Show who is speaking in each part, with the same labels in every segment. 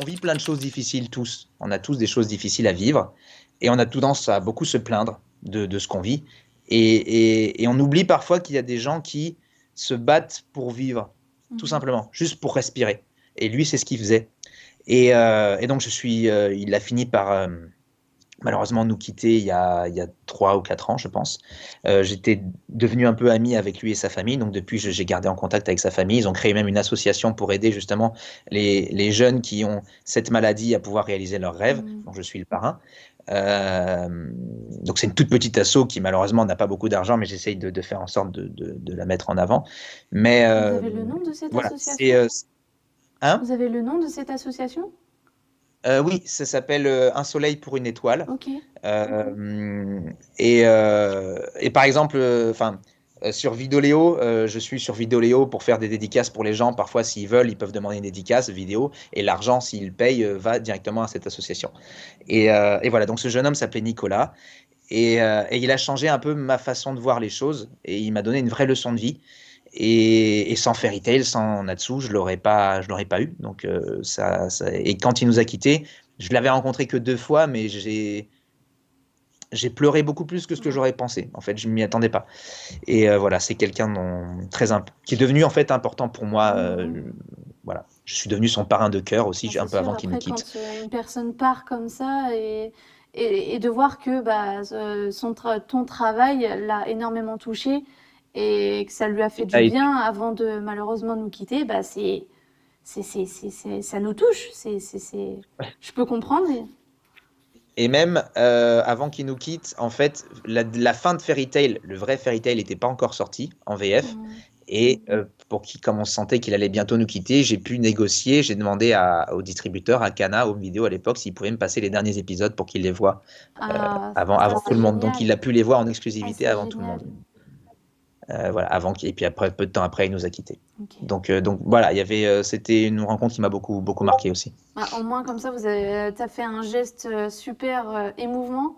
Speaker 1: on vit plein de choses difficiles tous. On a tous des choses difficiles à vivre et on a tendance à beaucoup se plaindre de ce qu'on vit. Et on oublie parfois qu'il y a des gens qui se battent pour vivre, tout simplement, juste pour respirer. Et lui, c'est ce qu'il faisait. Et donc, il a fini par malheureusement nous quitter il y a 3 ou 4 ans, je pense. J'étais devenu un peu ami avec lui et sa famille, donc depuis, j'ai gardé en contact avec sa famille. Ils ont créé même une association pour aider justement les jeunes qui ont cette maladie à pouvoir réaliser leurs rêves, dont je suis le parrain. Donc c'est une toute petite asso qui malheureusement n'a pas beaucoup d'argent, mais j'essaye de faire en sorte de la mettre en avant. Mais
Speaker 2: Vous avez le nom de cette
Speaker 1: voilà,
Speaker 2: association?
Speaker 1: hein.
Speaker 2: Vous avez le nom de cette association?
Speaker 1: Oui, ça s'appelle Un soleil pour une étoile.
Speaker 2: Ok.
Speaker 1: Et par exemple, sur Vidéoléo, je suis sur Vidéoléo pour faire des dédicaces pour les gens. Parfois, s'ils veulent, ils peuvent demander une dédicace vidéo. Et l'argent, s'ils payent, va directement à cette association. Et voilà, donc ce jeune homme s'appelait Nicolas. Et il a changé un peu ma façon de voir les choses. Et il m'a donné une vraie leçon de vie. Et sans Fairy Tail, sans Natsu, je l'aurais pas eu. Donc et quand il nous a quittés, je l'avais rencontré que 2 fois, mais j'ai pleuré beaucoup plus que ce que j'aurais pensé. En fait, je m'y attendais pas. Et voilà, c'est quelqu'un qui est devenu en fait important pour moi. Voilà, je suis devenu son parrain de cœur
Speaker 2: Non,
Speaker 1: aussi,
Speaker 2: c'est
Speaker 1: un peu
Speaker 2: sûr,
Speaker 1: avant qu'il nous
Speaker 2: après,
Speaker 1: quitte.
Speaker 2: quand une personne part comme ça et de voir que bah, ton travail l'a énormément touché et que ça lui a fait du
Speaker 1: Ça a été-
Speaker 2: bien avant de malheureusement nous quitter, bah, ça nous touche. Je peux comprendre.
Speaker 1: Et même avant qu'il nous quitte, en fait, la fin de Fairy Tail, le vrai Fairy Tail n'était pas encore sorti en VF. Et comme on sentait qu'il allait bientôt nous quitter, j'ai pu négocier. J'ai demandé au distributeur, à Kana, Home Video à l'époque, s'il pouvait me passer les derniers épisodes pour qu'il les voit
Speaker 2: Ah, ça
Speaker 1: avant tout
Speaker 2: c'est
Speaker 1: le monde. Donc il
Speaker 2: génial.
Speaker 1: a pu les voir en
Speaker 2: Ah,
Speaker 1: exclusivité
Speaker 2: c'est
Speaker 1: avant tout le
Speaker 2: génial.
Speaker 1: monde. Voilà, et puis après, peu de temps après, il nous a quittés.
Speaker 2: Ok.
Speaker 1: Donc voilà, c'était une rencontre qui m'a beaucoup, beaucoup marqué aussi.
Speaker 2: Bah, au moins, comme ça, t'as fait un geste super émouvant,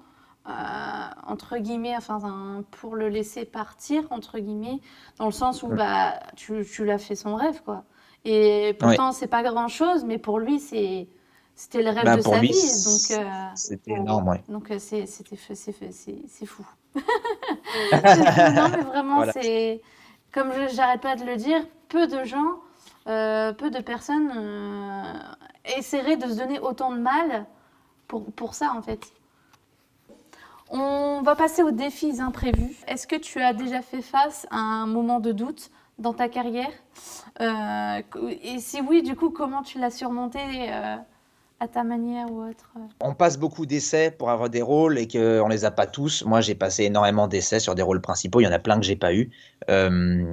Speaker 2: entre guillemets, enfin, pour le laisser partir, entre guillemets, dans le sens où
Speaker 1: Mm.
Speaker 2: bah, tu l'as fait son rêve, quoi. Et
Speaker 1: Oui,
Speaker 2: pourtant, c'est pas grand-chose, mais pour lui, c'était le rêve
Speaker 1: ben,
Speaker 2: de
Speaker 1: pour
Speaker 2: sa
Speaker 1: lui,
Speaker 2: vie.
Speaker 1: c'était énorme, ouais.
Speaker 2: C'est fou. C'est fou. Non, mais vraiment,
Speaker 1: Voilà.
Speaker 2: comme j'arrête pas de le dire, peu de gens, peu de personnes essaieraient de se donner autant de mal pour ça, en fait. On va passer aux défis imprévus. Est-ce que tu as déjà fait face à un moment de doute dans ta carrière? Et si oui, du coup, comment tu l'as surmonté à ta manière ou autre?
Speaker 1: On passe beaucoup d'essais pour avoir des rôles et qu'on les a pas tous. Moi, j'ai passé énormément d'essais sur des rôles principaux. Il y en a plein que j'ai pas eu. Euh,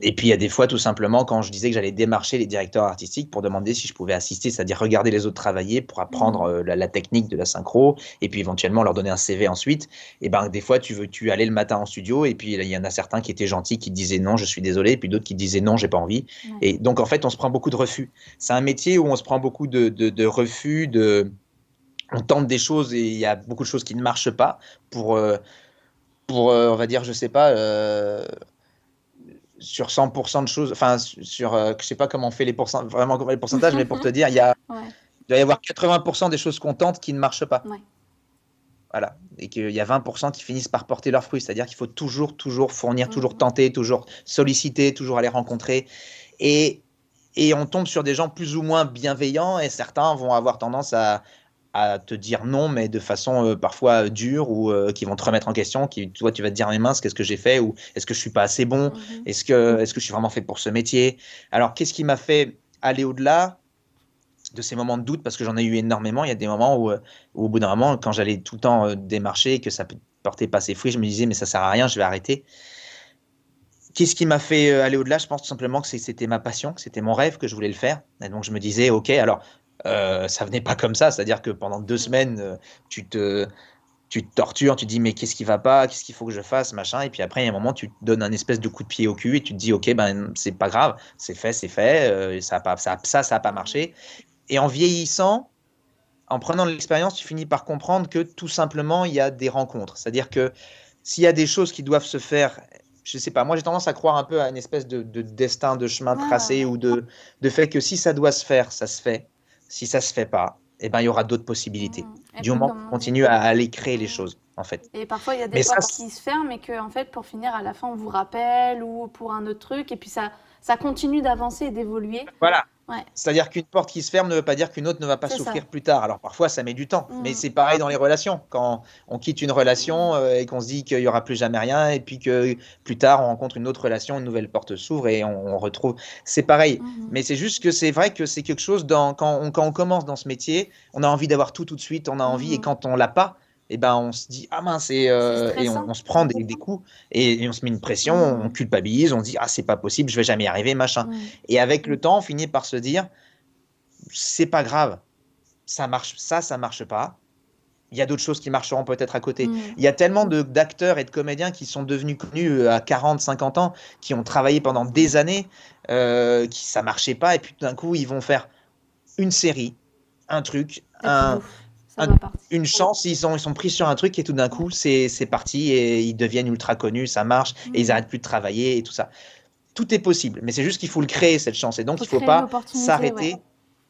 Speaker 1: et puis, il y a des fois, tout simplement, quand je disais que j'allais démarcher les directeurs artistiques pour demander si je pouvais assister, c'est-à-dire regarder les autres travailler pour apprendre la technique de la synchro et puis éventuellement leur donner un CV ensuite. Et ben, des fois, tu allais le matin en studio et puis il y en a certains qui étaient gentils, qui disaient non, je suis désolé, et puis d'autres qui disaient non, j'ai pas envie.
Speaker 2: Ouais.
Speaker 1: Et donc, en fait, on se prend beaucoup de refus. C'est un métier où on se prend beaucoup de refus, on tente des choses et il y a beaucoup de choses qui ne marchent pas pour on va dire, je sais pas, sur 100% de choses, enfin, je sais pas comment on fait vraiment les pourcentages, mais pour te dire,
Speaker 2: Ouais,
Speaker 1: il doit y avoir 80% des choses qu'on tente qui ne marchent pas.
Speaker 2: ouais.
Speaker 1: Voilà. Et qu'il y a 20% qui finissent par porter leurs fruits. C'est-à-dire qu'il faut toujours, toujours fournir, toujours tenter, toujours solliciter, toujours aller rencontrer. Et, et on tombe sur des gens plus ou moins bienveillants et certains vont avoir tendance à te dire non, mais de façon parfois dure ou qui vont te remettre en question, toi tu vas te dire mais mince, qu'est-ce que j'ai fait ou est-ce que je suis pas assez bon, est-ce que je suis vraiment fait pour ce métier. Alors qu'est-ce qui m'a fait aller au-delà de ces moments de doute, parce que j'en ai eu énormément. Il y a des moments où au bout d'un moment, quand j'allais tout le temps démarcher et que ça portait pas ses fruits, je me disais mais ça sert à rien, je vais arrêter. Qu'est-ce qui m'a fait aller au-delà? Je pense tout simplement que c'était ma passion, que c'était mon rêve, que je voulais le faire. Et donc je me disais, ok, alors ça venait pas comme ça, c'est-à-dire que pendant 2 semaines, tu te tortures, tu te dis mais qu'est-ce qui va pas, qu'est-ce qu'il faut que je fasse, machin. Et puis après, il y a un moment, tu te donnes un espèce de coup de pied au cul et tu te dis, ok, ben c'est pas grave, c'est fait, ça a pas marché. Et en vieillissant, en prenant de l'expérience, tu finis par comprendre que tout simplement, il y a des rencontres. C'est-à-dire que s'il y a des choses qui doivent se faire, je sais pas, moi j'ai tendance à croire un peu à une espèce de destin, de chemin
Speaker 2: Ouais, ouais,
Speaker 1: tracé
Speaker 2: ouais.
Speaker 1: ou de fait que si ça doit se faire, ça se fait. Si ça se fait pas, eh ben, il y aura d'autres possibilités.
Speaker 2: Et
Speaker 1: Du
Speaker 2: puis,
Speaker 1: moment qu'on
Speaker 2: comme on dit.
Speaker 1: continue à aller créer les
Speaker 2: Mm.
Speaker 1: choses, en fait.
Speaker 2: Et parfois, il y a des
Speaker 1: Mais ça,
Speaker 2: portes qui se ferment et que, en fait, pour finir, à la fin, on vous rappelle ou pour un autre truc. Et puis, ça continue d'avancer et d'évoluer.
Speaker 1: voilà.
Speaker 2: Ouais,
Speaker 1: C'est-à-dire qu'une porte qui se ferme ne veut pas dire qu'une autre ne va pas
Speaker 2: c'est ça.
Speaker 1: s'ouvrir plus tard. Alors parfois, ça met du temps, mais
Speaker 2: Mm.
Speaker 1: c'est pareil dans les relations. Quand on quitte une relation et qu'on se dit qu'il n'y aura plus jamais rien, et puis que plus tard, on rencontre une autre relation, une nouvelle porte s'ouvre et on retrouve. C'est pareil.
Speaker 2: Mhm.
Speaker 1: Mais c'est juste que c'est vrai que c'est quelque chose, quand on commence dans ce métier, on a envie d'avoir tout de suite, on a envie, et
Speaker 2: Mhm.
Speaker 1: quand on l'a pas, eh ben, on se dit, ah mince,
Speaker 2: C'est
Speaker 1: et
Speaker 2: stressant.
Speaker 1: on se prend des coups, et on se met une pression, on
Speaker 2: Mhm.
Speaker 1: culpabilise, on se dit, ah, c'est pas possible, je vais jamais y arriver, machin.
Speaker 2: Mhm.
Speaker 1: Et avec le temps, on finit par se dire, c'est pas grave, ça marche, ça marche pas. Il y a d'autres choses qui marcheront peut-être à côté.
Speaker 2: Mhm.
Speaker 1: Il y a tellement d'acteurs et de comédiens qui sont devenus connus à 40, 50 ans, qui ont travaillé pendant des années, qui ça marchait pas, et puis tout d'un coup, ils vont faire une série, un truc,
Speaker 2: Et puis, bouf, ça va partir.
Speaker 1: une chance, ils sont pris sur un truc, et tout d'un coup, c'est parti, et ils deviennent ultra connus, ça marche, et ils arrêtent plus de travailler, et tout ça. Tout est possible, mais c'est juste qu'il faut le créer, cette chance, et donc il faut
Speaker 2: créer
Speaker 1: pas
Speaker 2: l'opportunité,
Speaker 1: s'arrêter.
Speaker 2: ouais.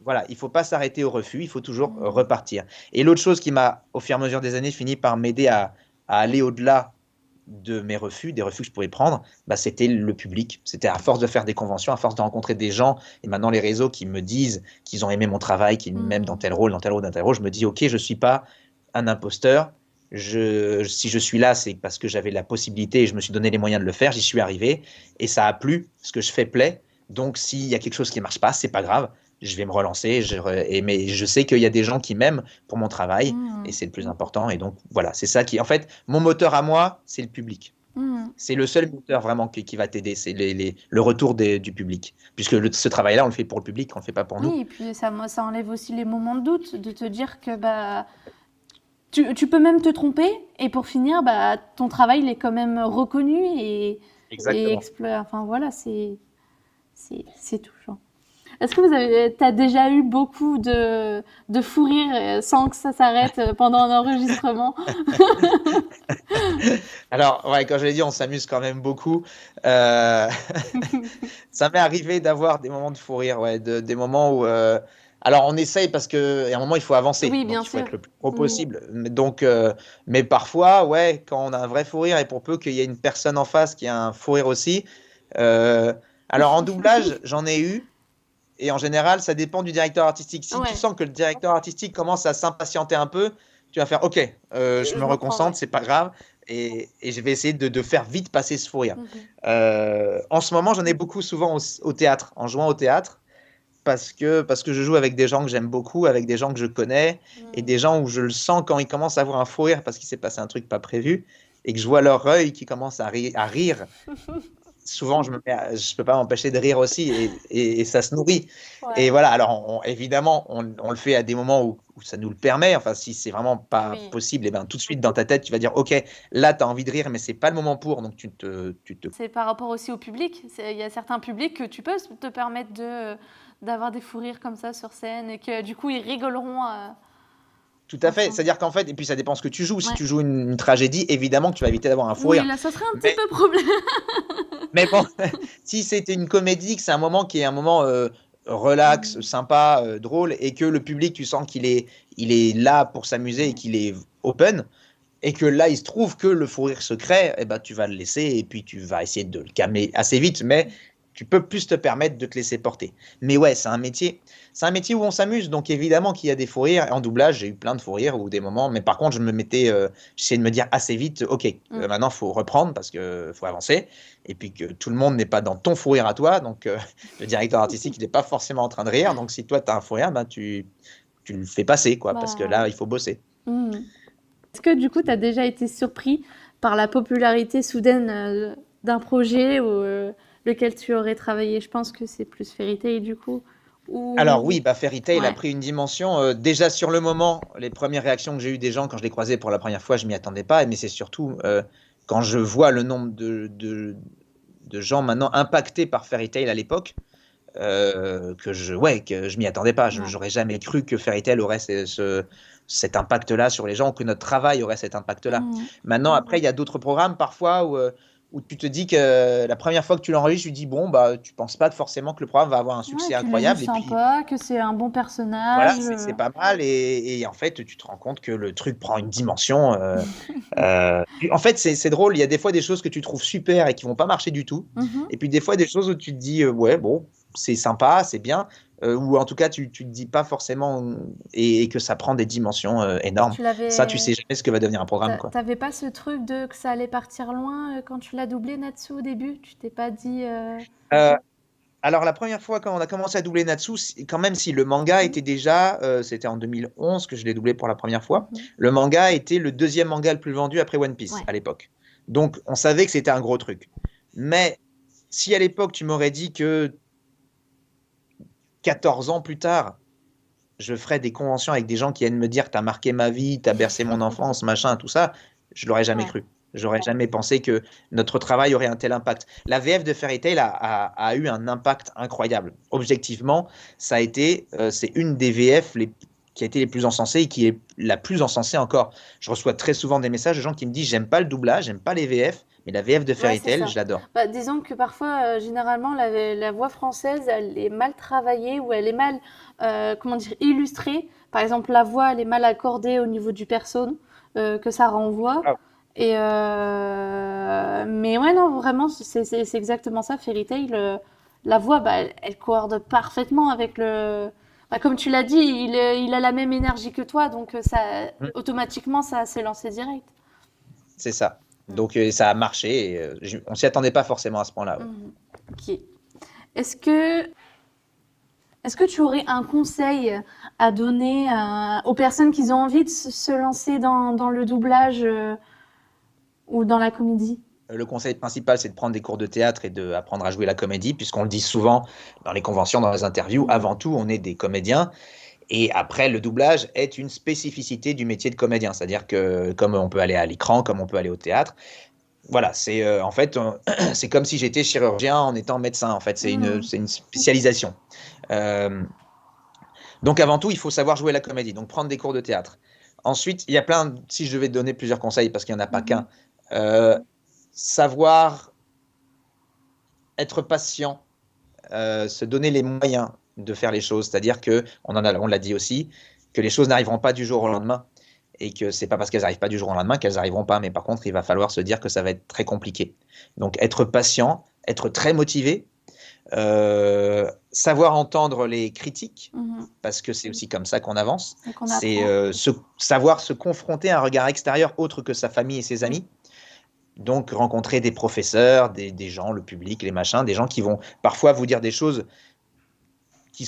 Speaker 1: Voilà, il ne faut pas s'arrêter au refus, il faut toujours repartir. Et l'autre chose qui m'a, au fur et à mesure des années, fini par m'aider à aller au-delà de mes refus, des refus que je pouvais prendre, bah, c'était le public. C'était à force de faire des conventions, à force de rencontrer des gens, et maintenant les réseaux qui me disent qu'ils ont aimé mon travail, qu'ils m'aiment dans tel rôle, dans tel rôle, dans tel rôle, je me dis, ok, je ne suis pas un imposteur. Si je suis là, c'est parce que j'avais la possibilité et je me suis donné les moyens de le faire, j'y suis arrivé, et ça a plu, ce que je fais plaît. Donc s'il y a quelque chose qui ne marche pas, c'est pas grave, je vais me relancer, mais je sais qu'il y a des gens qui m'aiment pour mon travail, et c'est le plus important. Et donc voilà, c'est ça qui, en fait, mon moteur à moi, c'est le public. C'est le seul moteur vraiment qui va t'aider, c'est le retour du public. Puisque ce travail-là, on le fait pour le public, on ne le fait pas pour nous.
Speaker 2: Oui, et puis ça enlève aussi les moments de doute, de te dire que bah, tu peux même te tromper, et pour finir, bah, ton travail il est quand même reconnu et enfin voilà, c'est touchant. Est-ce que t'as déjà eu beaucoup de fou rire sans que ça s'arrête pendant un enregistrement?
Speaker 1: Alors, ouais, quand je l'ai dit, on s'amuse quand même beaucoup. Ça m'est arrivé d'avoir des moments de fou rire, ouais, des moments où... alors, on essaye parce qu'à un moment, il faut avancer.
Speaker 2: Oui, bien
Speaker 1: donc, il faut
Speaker 2: sûr.
Speaker 1: être le plus pro possible. Mais parfois, ouais, quand on a un vrai fou rire, et pour peu qu'il y ait une personne en face qui a un fou rire aussi. Alors, en doublage, j'en ai eu. Et en général, ça dépend du directeur artistique. Si tu sens que le directeur artistique commence à s'impatienter un peu, tu vas faire OK, je me reconcentre, c'est pas grave. Et je vais essayer de faire vite passer ce fou rire. En ce moment, j'en ai beaucoup souvent au théâtre, en jouant au théâtre, parce que je joue avec des gens que j'aime beaucoup, avec des gens que je connais, et des gens où je le sens quand ils commencent à avoir un fou rire parce qu'il s'est passé un truc pas prévu, et que je vois leur œil qui commence à rire. Souvent, je peux pas m'empêcher de rire aussi, et ça se nourrit. Et voilà, alors évidemment, on le fait à des moments où ça nous le permet. Enfin, si c'est vraiment pas possible, et ben tout de suite dans ta tête, tu vas dire, OK, là, tu as envie de rire, mais c'est pas le moment pour, donc tu te...
Speaker 2: C'est par rapport aussi au public. Il y a certains publics que tu peux te permettre d'avoir des fous rires comme ça sur scène, et que du coup, ils rigoleront.
Speaker 1: Tout à fait, c'est-à-dire qu'en fait, et puis ça dépend ce que tu joues. Si tu joues une tragédie, évidemment que tu vas éviter d'avoir un fou rire.
Speaker 2: Oui, là, ça serait un petit peu problème.
Speaker 1: Mais bon, si c'était une comédie, que c'est un moment qui est un moment relax, sympa, drôle, et que le public, tu sens qu'il est là pour s'amuser et qu'il est open, et que là, il se trouve que le fou rire se crée, eh ben, tu vas le laisser, et puis tu vas essayer de le calmer assez vite, mais tu peux plus te permettre de te laisser porter. Mais ouais, c'est un métier où on s'amuse, donc évidemment qu'il y a des fous rires. En doublage, j'ai eu plein de fous rires ou des moments, mais par contre, j'essayais de me dire assez vite, OK, maintenant, il faut reprendre parce qu'il faut avancer, et puis que tout le monde n'est pas dans ton fou rire à toi, donc le directeur artistique, il n'est pas forcément en train de rire, donc si toi, tu as un fou rire, ben, tu le fais passer, quoi, parce que là, il faut bosser.
Speaker 2: Est-ce que du coup, tu as déjà été surpris par la popularité soudaine d'un projet ou lequel tu aurais travaillé? Je pense que c'est plus Fairy Tail du coup.
Speaker 1: Alors oui, Fairy Tail a pris une dimension. Déjà sur le moment, les premières réactions que j'ai eues des gens quand je l'ai croisé pour la première fois, je m'y attendais pas. Mais c'est surtout quand je vois le nombre de gens maintenant impactés par Fairy Tail à l'époque, que je m'y attendais pas. J'aurais jamais cru que Fairy Tail aurait cet impact-là sur les gens, que notre travail aurait cet impact-là. Maintenant, après, il y a d'autres programmes parfois où où tu te dis que la première fois que tu l'enregistres, tu te dis, bon, bah, tu penses pas forcément que le programme va avoir un
Speaker 2: Ouais,
Speaker 1: succès
Speaker 2: tu l'as vu
Speaker 1: incroyable. Et puis,
Speaker 2: sympa, que c'est un bon
Speaker 1: voilà,
Speaker 2: personnage.
Speaker 1: c'est pas mal. Et en fait, tu te rends compte que le truc prend une dimension. En fait, c'est drôle. Il y a des fois des choses que tu trouves super et qui vont pas marcher du tout.
Speaker 2: Mhm.
Speaker 1: Et puis des fois des choses où tu te dis, ouais, bon, c'est sympa, c'est bien. Ou en tout cas, tu te dis pas forcément et que ça prend des dimensions énormes.
Speaker 2: Tu
Speaker 1: Ça, tu sais
Speaker 2: l'avais,
Speaker 1: jamais ce que va devenir un programme, quoi.
Speaker 2: t'avais pas ce truc de que ça allait partir loin quand tu l'as doublé Natsu au début? Tu t'es pas dit
Speaker 1: Euh, alors, la première fois quand on a commencé à doubler Natsu, quand même, si le manga
Speaker 2: Mhm.
Speaker 1: était déjà, c'était en 2011 que je l'ai doublé pour la première fois,
Speaker 2: Mhm.
Speaker 1: le manga était le deuxième manga le plus vendu après One Piece
Speaker 2: Ouais.
Speaker 1: à l'époque. Donc, on savait que c'était un gros truc. Mais si à l'époque, tu m'aurais dit que 14 ans plus tard, je ferais des conventions avec des gens qui viennent me dire t'as marqué ma vie, t'as bercé mon enfance, machin, tout ça, je l'aurais jamais
Speaker 2: Ouais.
Speaker 1: cru. J'aurais jamais pensé que notre travail aurait un tel impact. La VF de Fairy Tail a eu un impact incroyable. Objectivement, ça a été, c'est une des VF qui a été les plus encensées et qui est la plus encensée encore. Je reçois très souvent des messages de gens qui me disent j'aime pas le doublage, j'aime pas les VF, mais la VF de
Speaker 2: Ouais,
Speaker 1: Fairy
Speaker 2: c'est
Speaker 1: Tail,
Speaker 2: ça.
Speaker 1: je l'adore.
Speaker 2: Bah, disons que parfois, généralement, la voix française, elle est mal travaillée ou elle est mal, comment dire, illustrée. Par exemple, la voix, elle est mal accordée au niveau du perso que ça renvoie.
Speaker 1: Ah,
Speaker 2: Mais ouais, non, vraiment, c'est exactement ça. Fairy Tail, la voix, bah, elle coorde parfaitement avec le. Bah, comme tu l'as dit, il a la même énergie que toi, donc automatiquement, ça s'est lancé direct.
Speaker 1: c'est ça. Donc ça a marché et on s'y attendait pas forcément à ce point-là. Ouais.
Speaker 2: Mhm. Ok. Est-ce que, est-ce que tu aurais un conseil à donner aux personnes qui ont envie de se lancer dans le doublage ou dans la comédie?
Speaker 1: Le conseil principal, c'est de prendre des cours de théâtre et d'apprendre à jouer la comédie, puisqu'on le dit souvent dans les conventions, dans les interviews.
Speaker 2: Mhm.
Speaker 1: Avant tout, on est des comédiens. Et après, le doublage est une spécificité du métier de comédien. C'est-à-dire que comme on peut aller à l'écran, comme on peut aller au théâtre, voilà, c'est en fait, c'est comme si j'étais chirurgien en étant médecin. En fait,
Speaker 2: Mhm.
Speaker 1: c'est une spécialisation. Euh, donc avant tout, il faut savoir jouer la comédie. Donc prendre des cours de théâtre. Ensuite, il y a si je devais donner plusieurs conseils, parce qu'il n'y en a pas
Speaker 2: Mhm.
Speaker 1: qu'un, euh, savoir être patient, se donner les moyens de faire les choses. C'est-à-dire que, on l'a dit aussi, que les choses n'arriveront pas du jour au lendemain. Et que c'est pas parce qu'elles n'arrivent pas du jour au lendemain qu'elles n'arriveront pas. Mais par contre, il va falloir se dire que ça va être très compliqué. Donc être patient, être très motivé, savoir entendre les critiques,
Speaker 2: Mhm.
Speaker 1: parce que c'est aussi comme ça qu'on avance.
Speaker 2: Et qu'on
Speaker 1: C'est
Speaker 2: apprend.
Speaker 1: savoir se confronter à un regard extérieur autre que sa famille et ses
Speaker 2: Mhm.
Speaker 1: amis. Donc rencontrer des professeurs, des gens, le public, les machins, des gens qui vont parfois vous dire des choses qui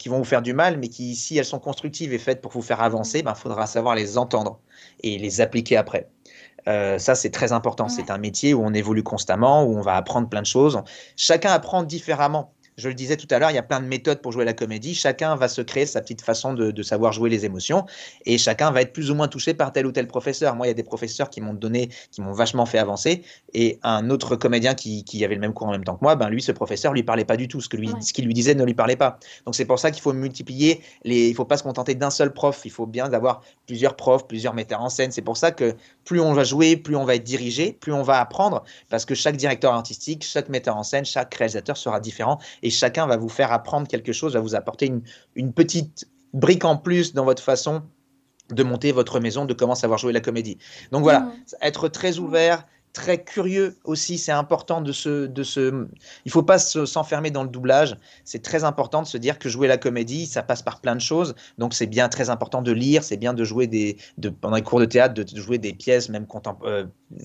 Speaker 1: vont vous faire du mal, mais qui, si elles sont constructives et faites pour vous faire avancer, ben, faudra savoir les entendre et les appliquer après. Ça, c'est très important.
Speaker 2: Ouais.
Speaker 1: C'est un métier où on évolue constamment, où on va apprendre plein de choses. Chacun apprend différemment. Je le disais tout à l'heure, il y a plein de méthodes pour jouer la comédie. Chacun va se créer sa petite façon de savoir jouer les émotions et chacun va être plus ou moins touché par tel ou tel professeur. Moi, il y a des professeurs qui m'ont vachement fait avancer et un autre comédien qui avait le même cours en même temps que moi, ben lui, ce professeur lui parlait pas du tout.
Speaker 2: Ouais.
Speaker 1: Ce qu'il lui disait ne lui parlait pas. Donc c'est pour ça qu'il faut multiplier il faut pas se contenter d'un seul prof. Il faut bien d'avoir plusieurs profs, plusieurs metteurs en scène. C'est pour ça que plus on va jouer, plus on va être dirigé, plus on va apprendre, parce que chaque directeur artistique, chaque metteur en scène, chaque réalisateur sera différent, et chacun va vous faire apprendre quelque chose, va vous apporter une petite brique en plus dans votre façon de monter votre maison, de comment savoir jouer la comédie. Donc voilà,
Speaker 2: Mhm.
Speaker 1: être très ouvert, très curieux aussi, c'est important il faut pas s'enfermer dans le doublage, c'est très important de se dire que jouer la comédie, ça passe par plein de choses, donc c'est bien très important de lire, c'est bien de jouer pendant les cours de théâtre, de jouer des pièces même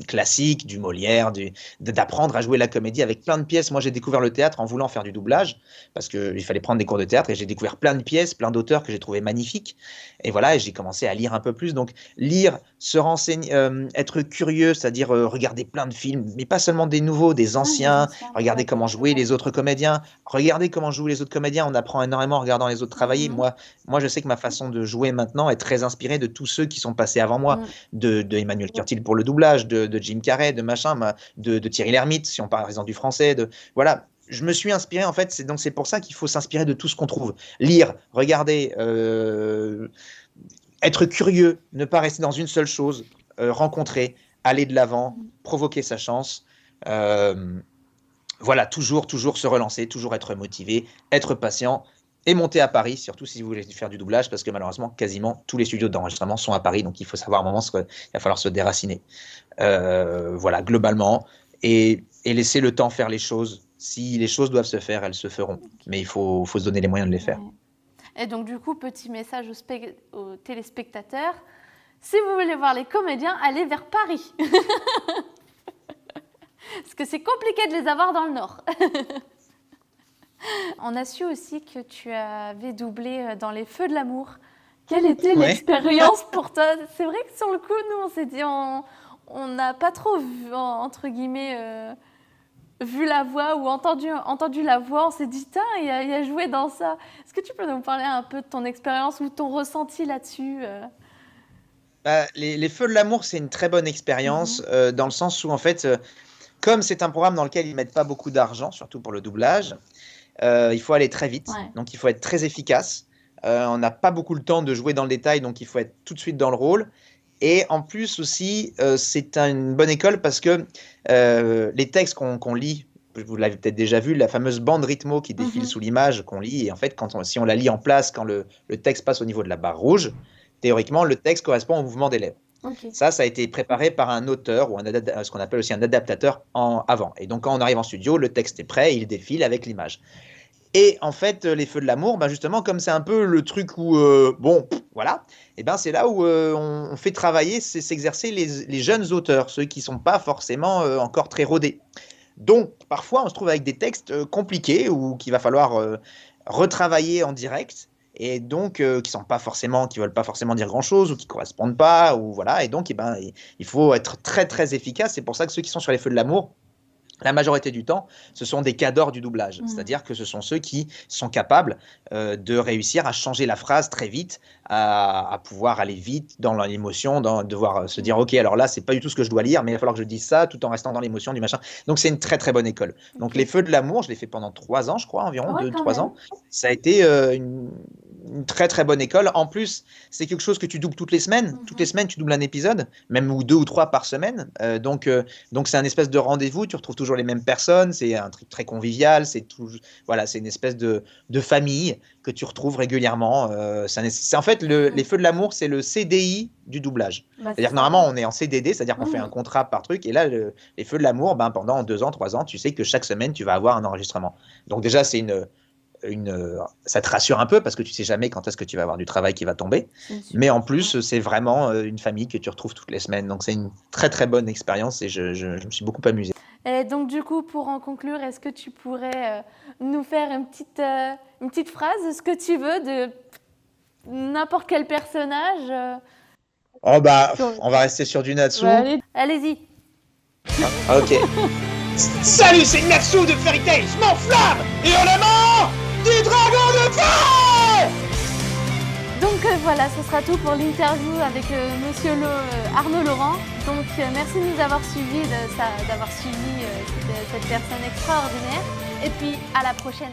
Speaker 1: classiques, du Molière, d'apprendre à jouer la comédie avec plein de pièces. Moi, j'ai découvert le théâtre en voulant faire du doublage, parce qu'il fallait prendre des cours de théâtre, et j'ai découvert plein de pièces, plein d'auteurs que j'ai trouvé magnifiques, et voilà, et j'ai commencé à lire un peu plus, donc lire, se renseigner, être curieux, c'est-à-dire regarder plein de films, mais pas seulement des nouveaux, des
Speaker 2: Ouais, des
Speaker 1: anciens,
Speaker 2: anciens.
Speaker 1: regarder
Speaker 2: Ouais.
Speaker 1: comment jouer les autres comédiens, regarder comment jouent les autres comédiens, on apprend énormément en regardant les autres travailler.
Speaker 2: Mhm.
Speaker 1: Moi, je sais que ma façon de jouer maintenant est très inspirée de tous ceux qui sont passés avant moi,
Speaker 2: Mhm.
Speaker 1: de Emmanuel Curtil pour le doublage, de Jim Carrey, de machin, de Thierry Lhermitte, si on parle par exemple du français, voilà. Je me suis inspiré en fait, c'est pour ça qu'il faut s'inspirer de tout ce qu'on trouve. Lire, regarder, être curieux, ne pas rester dans une seule chose, rencontrer, aller de l'avant, provoquer sa chance. Voilà, toujours se relancer, toujours être motivé, être patient et monter à Paris, surtout si vous voulez faire du doublage, parce que malheureusement, quasiment tous les studios d'enregistrement sont à Paris, donc il faut savoir à un moment qu'il va falloir se déraciner. Voilà, globalement, et laisser le temps faire les choses. Si les choses doivent se faire, elles se feront. Mais il faut se donner les moyens de les faire.
Speaker 2: Et donc, du coup, petit message aux téléspectateurs, si vous voulez voir les comédiens, allez vers Paris. Parce que c'est compliqué de les avoir dans le Nord. On a su aussi que tu avais doublé dans Les Feux de l'amour. Quelle était l'expérience pour toi? C'est vrai que sur le coup, nous, on s'est dit, on n'a pas trop vu, entre guillemets, vu la voix ou entendu la voix. On s'est dit, tiens, il a joué dans ça. Est-ce que tu peux nous parler un peu de ton expérience ou ton ressenti là-dessus?
Speaker 1: Les Feux de l'amour, c'est une très bonne expérience dans le sens où, en fait, comme c'est un programme dans lequel ils ne mettent pas beaucoup d'argent, surtout pour le doublage, il faut aller très vite, donc il faut être très efficace. On n'a pas beaucoup le temps de jouer dans le détail, donc il faut être tout de suite dans le rôle. Et en plus aussi, c'est une bonne école parce que les textes qu'on lit, vous l'avez peut-être déjà vu, la fameuse bande rythmo qui défile sous l'image qu'on lit, et en fait, si on la lit en place, quand le texte passe au niveau de la barre rouge, théoriquement, le texte correspond au mouvement des lèvres. Ça a été préparé par un auteur ou ce qu'on appelle aussi un adaptateur avant. Et donc, quand on arrive en studio, le texte est prêt, il défile avec l'image. Et en fait, Les Feux de l'amour, justement, comme c'est un peu le truc où, voilà, et c'est là où on fait travailler, s'exercer les jeunes auteurs, ceux qui ne sont pas forcément encore très rodés. Donc, parfois, on se trouve avec des textes compliqués ou qu'il va falloir retravailler en direct. Et donc qui veulent pas forcément dire grand chose ou qui correspondent pas, ou voilà, et donc il faut être très très efficace. C'est pour ça que ceux qui sont sur Les Feux de l'amour, la majorité du temps, ce sont des cadors du doublage, c'est-à-dire que ce sont ceux qui sont capables de réussir à changer la phrase très vite, à pouvoir aller vite dans l'émotion, devoir se dire ok, alors là c'est pas du tout ce que je dois lire, mais il va falloir que je dise ça tout en restant dans l'émotion du machin. Donc c'est une très très bonne école. Donc Les Feux de l'amour, je l'ai fait pendant 3 ans, je crois, environ 2-3 ans. Ça a été une très très bonne école. En plus, c'est quelque chose que tu doubles toutes les semaines. Toutes les semaines, tu doubles un épisode, même ou 2 ou 3 par semaine. Donc c'est un espèce de rendez-vous. Tu retrouves toujours les mêmes personnes. C'est un truc très convivial. C'est une espèce de famille que tu retrouves régulièrement. C'est en fait Les Feux de l'amour, c'est le CDI du doublage. C'est-à-dire que normalement, on est en CDD, c'est-à-dire qu'on fait un contrat par truc. Et là, Les Feux de l'amour, pendant 2 ans, 3 ans, tu sais que chaque semaine, tu vas avoir un enregistrement. Donc déjà, c'est ça te rassure un peu parce que tu sais jamais quand est-ce que tu vas avoir du travail qui va tomber. Mais en plus, c'est vraiment une famille que tu retrouves toutes les semaines. Donc c'est une très très bonne expérience et je me suis beaucoup amusé.
Speaker 2: Et donc du coup, pour en conclure, est-ce que tu pourrais nous faire une petite phrase, ce que tu veux, de n'importe quel personnage
Speaker 1: on va rester sur du Natsu.
Speaker 2: Ouais, allez-y.
Speaker 1: Ok. Salut, c'est Natsu de Fairy Tail. Je m'enflamme et en amant du dragon de feu.
Speaker 2: Donc voilà, ce sera tout pour l'interview avec Monsieur Arnaud Laurent. Donc merci de nous avoir suivis, d'avoir suivi cette personne extraordinaire. Et puis à la prochaine.